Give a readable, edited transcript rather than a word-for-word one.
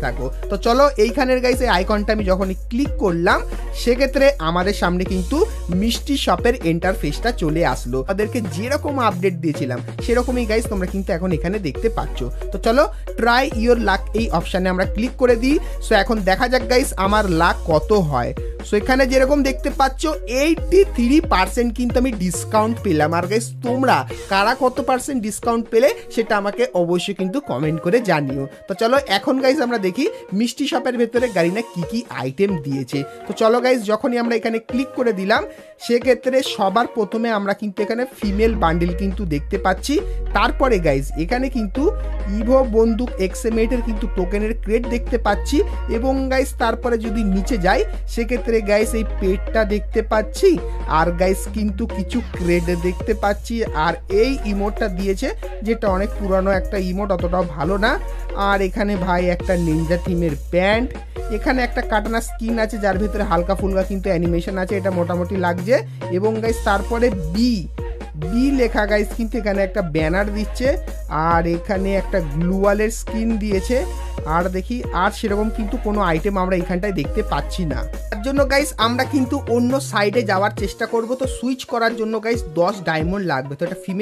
থাকো। তো চলো এইখানের গাইস এই আইকনটা আমি যখনই ক্লিক করলাম সেক্ষেত্রে আমাদের সামনে কিন্তু মিষ্টি শপের ইন্টারফেসটা চলে আসলো। তাদেরকে যেরকম আপডেট দিয়েছিলাম সেরকমই গাইস তোমরা কিন্তু এখন এখানে দেখতে পাচ্ছ। তো চলো ট্রাই ইওর লাক এই অপশানে আমরা ক্লিক করে দিই। সো এখন দেখা যাক গাইস আমার লাক কত হয়। সো এখানে যেরকম দেখতে পাচ্ছ 83% কিন্তু আমি ডিসকাউন্ট পেলাম। আর গাইস তোমরা কারা কত পার্সেন্ট ডিসকাউন্ট পেলে সেটা আমাকে অবশ্যই কিন্তু কমেন্ট করে জানিও। তো চলো এখন গাইস আমরা দেখি মিষ্টি শপের ভেতরে গারিনা কি কি আইটেম দিয়েছে। তো চলো গাইস যখনই আমরা এখানে ক্লিক করে দিলাম সেক্ষেত্রে সবার প্রথমে আমরা কিন্তু এখানে ফিমেল বান্ডিল কিন্তু দেখতে পাচ্ছি। তারপরে গাইস এখানে কিন্তু ইভো বন্দুক এক্সএম8 কিন্তু টোকেনের ক্রেড দেখতে পাচ্ছি এবং গাইস তারপরে যদি নিচে যাই সেক্ষেত্রে গাইস এই পেটটা দেখতে পাচ্ছি আর গাইস কিন্তু কিছু ক্রেড দেখতে পাচ্ছি। আর এই ইমোটটা দিয়েছে যেটা অনেক পুরানো একটা ইমোট, অতটাও ভালো না। আর এখানে ভাই একটা নিনজা থিমের প্যান্ট, এখানে একটা কাটানা স্কিন আছে যার ভিতরে হালকা ফুলকা কিন্তু অ্যানিমেশন আছে, এটা মোটামুটি লাগছে। এবং গাইস তারপরে বি লেখা গাইস কিন্তু এখানে একটা ব্যানার দিচ্ছে আর এখানে একটা গ্লুওয়ালের স্কিন দিয়েছে। আর দেখি আর সেরকম কিন্তু কোনো আইটেম আমরা এখানটায় দেখতে পাচ্ছি না। তার জন্য গাইস আমরা কিন্তু অন্য সাইডে যাওয়ার চেষ্টা করব। তো সুইচ করার জন্য গাইস 10 ডায়মন্ড লাগবে। তো এটা ফিমেল